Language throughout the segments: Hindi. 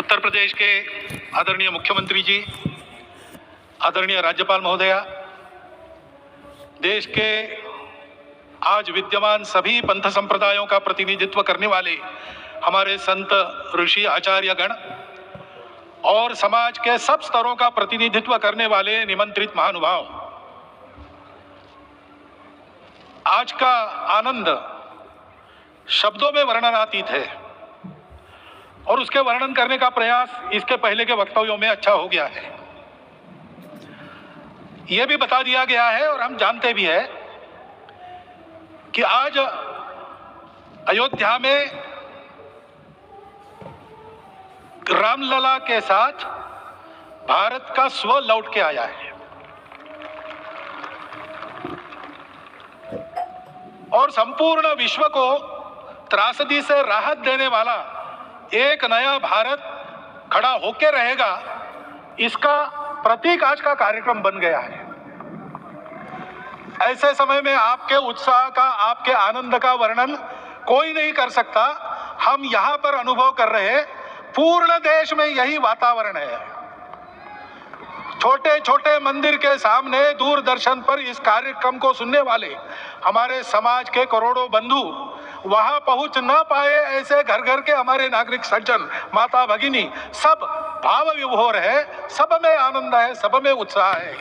उत्तर प्रदेश के आदरणीय मुख्यमंत्री जी, आदरणीय राज्यपाल महोदया, देश के आज विद्यमान सभी पंथ संप्रदायों का प्रतिनिधित्व करने वाले हमारे संत, ऋषि, आचार्य गण और समाज के सब स्तरों का प्रतिनिधित्व करने वाले निमंत्रित महानुभाव, आज का आनंद शब्दों में वर्णनातीत है और उसके वर्णन करने का प्रयास इसके पहले के वक्तव्यों में अच्छा हो गया है। यह भी बता दिया गया है और हम जानते भी हैं कि आज अयोध्या में रामलला के साथ भारत का स्व लौट के आया है और संपूर्ण विश्व को त्रासदी से राहत देने वाला एक नया भारत खड़ा होके रहेगा, इसका प्रतीक आज का कार्यक्रम बन गया है। ऐसे समय में आपके उत्साह का, आपके आनंद का वर्णन कोई नहीं कर सकता। हम यहां पर अनुभव कर रहे हैं, पूर्ण देश में यही वातावरण है। छोटे छोटे मंदिर के सामने दूरदर्शन पर इस कार्यक्रम को सुनने वाले हमारे समाज के करोड़ों बंधु वहां पहुंच न पाए, ऐसे घर घर के हमारे नागरिक सज्जन, माता भगिनी सब भाव विभोर है, सब में आनंद है, सब में उत्साह है।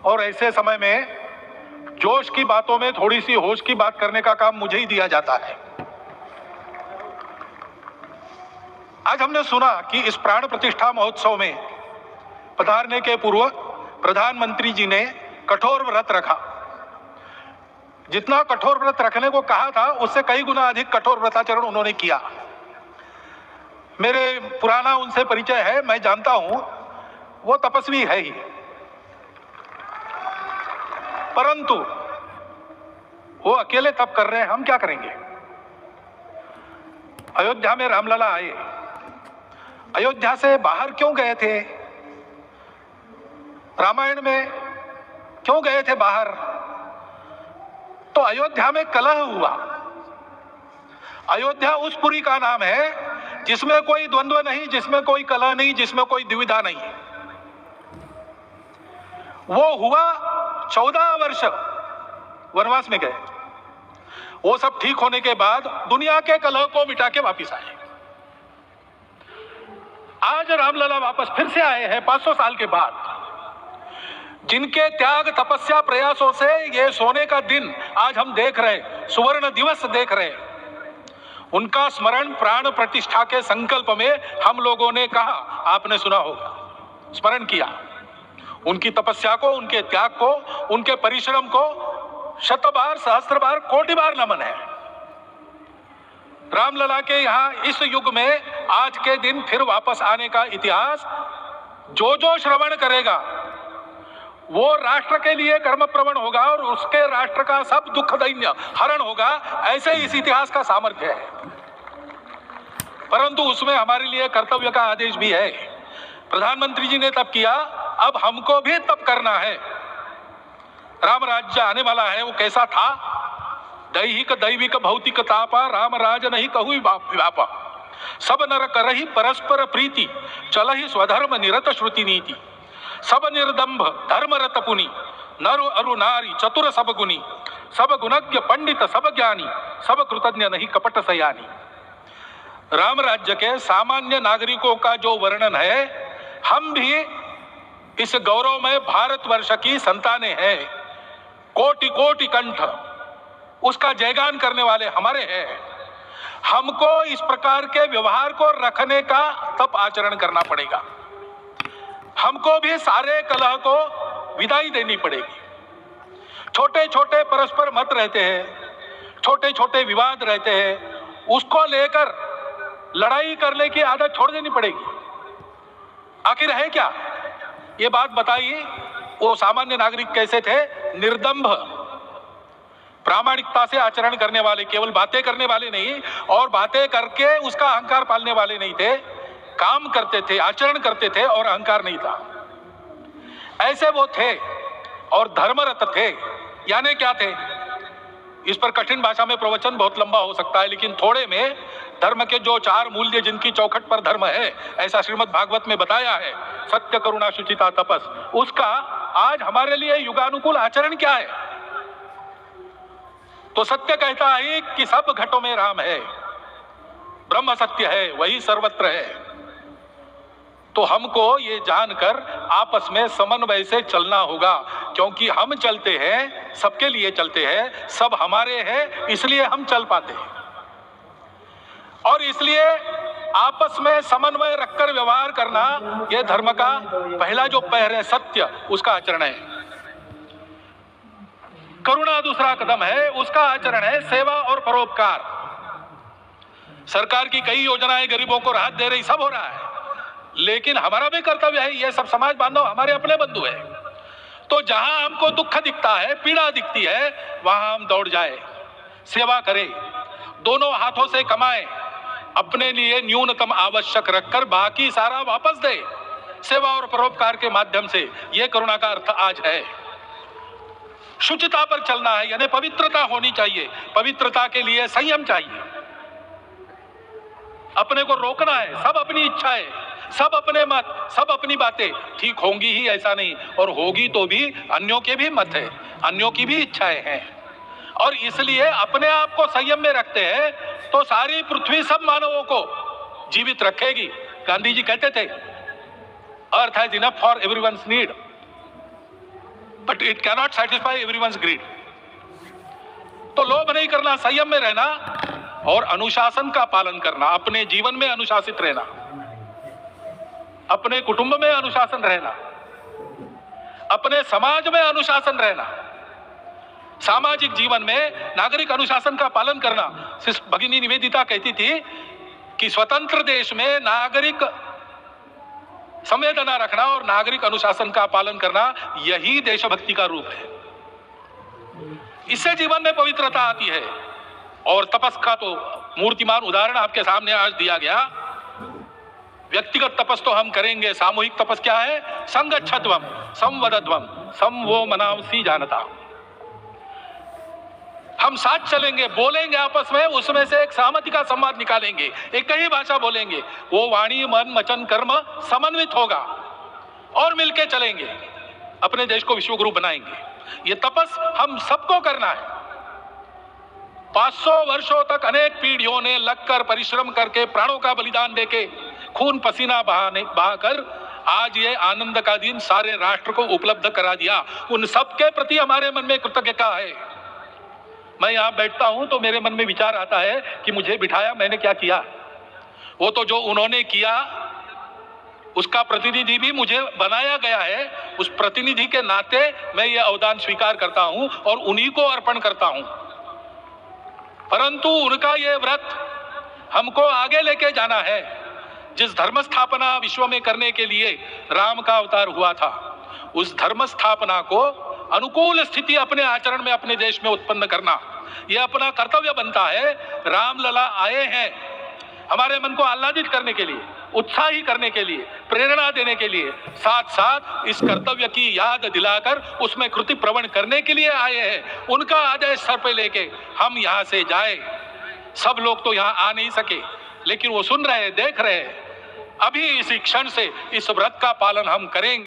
और ऐसे समय में जोश की बातों में थोड़ी सी होश की बात करने का काम मुझे ही दिया जाता है। आज हमने सुना कि इस प्राण प्रतिष्ठा महोत्सव में पधारने के पूर्व प्रधानमंत्री जी ने कठोर व्रत रखा। जितना कठोर व्रत रखने को कहा था उससे कई गुना अधिक कठोर व्रताचरण उन्होंने किया। मेरे पुराना उनसे परिचय है, मैं जानता हूं वो तपस्वी है ही, परंतु वो अकेले तप कर रहे हैं, हम क्या करेंगे। अयोध्या में रामलला आए, अयोध्या से बाहर क्यों गए थे, रामायण में क्यों गए थे बाहर, तो अयोध्या में कलह हुआ। अयोध्या उस पुरी का नाम है जिसमें कोई द्वंद्व नहीं, जिसमें कोई कलह नहीं, जिसमें कोई दुविधा नहीं। वो हुआ 14 वर्ष वनवास में गए, वो सब ठीक होने के बाद दुनिया के कलह को मिटा के वापिस आए। आज रामलला वापस फिर से आए हैं 500 साल के बाद। जिनके त्याग, तपस्या, प्रयासों से ये सोने का दिन आज हम देख रहे, सुवर्ण दिवस देख रहे, उनका स्मरण प्राण प्रतिष्ठा के संकल्प में हम लोगों ने कहा, आपने सुना होगा, स्मरण किया। उनकी तपस्या को, उनके त्याग को, उनके परिश्रम को शत बार, सहस्त्र बार, कोटि बार नमन है। रामलला के यहाँ इस युग में आज के दिन फिर वापस आने का इतिहास जो जो श्रवण करेगा वो राष्ट्र के लिए कर्मप्रवण होगा और उसके राष्ट्र का सब दुख दैन्य हरण होगा। ऐसे इस इतिहास का सामर्थ्य है, परंतु उसमें हमारे लिए कर्तव्य का आदेश भी है। प्रधानमंत्री जी ने तप किया, अब हमको भी तप करना है। राम राज्य आने वाला है, वो कैसा था, दैहिक दैविक भौतिक तापा, राम राज नहीं कहु व्यापा, सब नर करहि परस्पर प्रीति, चलहि स्वधर्म निरत श्रुति नीति, सब निर्दंभ धर्मरत पुनि, नर अरु नारी चतुर सब गुनी, सब गुणज्ञ पंडित सब ज्ञानी, सब कृतज्ञ नहीं कपट सयानी। राम राज्य के सामान्य नागरिकों का जो वर्णन है, हम भी इस गौरवमय भारतवर्ष की संतानें हैं। कोटि कोटि कंठ उसका जयगान करने वाले हमारे हैं। हमको इस प्रकार के व्यवहार को रखने का तप आचरण करना पड़ेगा। हमको भी सारे कलह को विदाई देनी पड़ेगी। छोटे छोटे परस्पर मत रहते हैं, छोटे छोटे विवाद रहते हैं, उसको लेकर लड़ाई करने की आदत छोड़ देनी पड़ेगी। आखिर है क्या, ये बात बताइए। वो सामान्य नागरिक कैसे थे, निर्दंभ, प्रामाणिकता से आचरण करने वाले, केवल बातें करने वाले नहीं और बातें करके उसका अहंकार पालने वाले नहीं थे, काम करते थे, आचरण करते थे और अहंकार नहीं था। ऐसे वो थे और धर्मरत थे। यानी क्या थे, इस पर कठिन भाषा में प्रवचन बहुत लंबा हो सकता है, लेकिन थोड़े में धर्म के जो 4 मूल्य जिनकी चौखट पर धर्म है, ऐसा श्रीमद् भागवत में बताया है, सत्य, करुणा, शुचिता, तपस, उसका आज हमारे लिए युगानुकूल आचरण क्या है? तो सत्य कहता है कि सब घटों में राम है, ब्रह्म सत्य है, वही सर्वत्र है। तो हमको ये जानकर आपस में समन्वय से चलना होगा, क्योंकि हम चलते हैं, सबके लिए चलते हैं, सब हमारे हैं, इसलिए हम चल पाते हैं। और इसलिए आपस में समन्वय रखकर व्यवहार करना, यह धर्म का पहला जो पैर है, सत्य, उसका आचरण है। करुणा दूसरा कदम है, उसका आचरण है सेवा और परोपकार। सरकार की कई योजनाएं गरीबों को राहत दे रही, सब हो रहा है, लेकिन हमारा भी कर्तव्य है, ये सब समाज बांधव हमारे अपने बंधु हैं, तो जहां हमको दुख दिखता है, पीड़ा दिखती है, वहां हम दौड़ जाए, सेवा करें, दोनों हाथों से कमाएं, अपने लिए न्यूनतम आवश्यक रखकर बाकी सारा वापस दे, सेवा और परोपकार के माध्यम से। यह करुणा का अर्थ आज है। शुचिता पर चलना है, यानी पवित्रता होनी चाहिए। पवित्रता के लिए संयम चाहिए, अपने को रोकना है। सब अपनी इच्छाएं, सब अपने मत, सब अपनी बातें ठीक होंगी ही ऐसा नहीं, और होगी तो भी अन्यों के भी मत है, अन्यों की भी इच्छाएं हैं, और इसलिए अपने आप को संयम में रखते हैं तो सारी पृथ्वी सब मानवों को जीवित रखेगी। गांधी जी कहते थे, earth has enough for everyone's need but it cannot satisfy everyone's greed. तो लोभ नहीं करना, संयम में रहना और अनुशासन का पालन करना, अपने जीवन में अनुशासित रहना, अपने कुटुंब में अनुशासन रहना, अपने समाज में अनुशासन रहना, सामाजिक जीवन में नागरिक अनुशासन का पालन करना। भगिनी निवेदिता कहती थी कि स्वतंत्र देश में नागरिक संवेदना रखना और नागरिक अनुशासन का पालन करना, यही देशभक्ति का रूप है। इससे जीवन में पवित्रता आती है। और तपस का तो मूर्तिमान उदाहरण आपके सामने आज दिया गया। व्यक्तिगत तपस तो हम करेंगे, सामूहिक तपस क्या है? संगच्छध्वम संवदध्वम समवो मनांसि जानता। हम साथ चलेंगे, बोलेंगे आपस में, उसमें से एक सहमति का संवाद निकालेंगे, एक ही भाषा बोलेंगे, वो वाणी मन वचन कर्म समन्वित होगा और मिलके चलेंगे, अपने देश को विश्वगुरु बनाएंगे। ये तपस हम सबको करना है। 500 वर्षों तक अनेक पीढ़ियों ने लगकर परिश्रम करके प्राणों का बलिदान देके खून पसीना बहाकर आज ये आनंद का दिन सारे राष्ट्र को उपलब्ध करा दिया। उन सबके प्रति हमारे मन में कृतज्ञता है। मैं यहां बैठता हूं तो मेरे मन में विचार आता है कि मुझे बिठाया, मैंने क्या किया? वो तो जो उन्होंने किया उसका प्रतिनिधि भी मुझे बनाया गया है। उस प्रतिनिधि के नाते मैं ये अवदान स्वीकार करता हूं और उन्हीं को अर्पण करता हूं। परंतु उनका ये व्रत हमको आगे लेके जाना है। जिस धर्म स्थापना विश्व में करने के लिए राम का अवतार हुआ था, उस धर्म स्थापना को अनुकूल स्थिति अपने आचरण में अपने देश में उत्पन्न करना, यह अपना कर्तव्य बनता है। रामलला आए हैं हमारे मन को आह्लादित करने के लिए, उत्साही करने के लिए, प्रेरणा देने के लिए, साथ साथ इस कर्तव्य की याद दिलाकर उसमें कृति प्रवण करने के लिए आए हैं। उनका आदेश सर पे लेके हम यहाँ से जाए। सब लोग तो यहाँ आ नहीं सके, लेकिन वो सुन रहे, देख रहे। अभी इसी क्षण से इस व्रत का पालन हम करेंगे।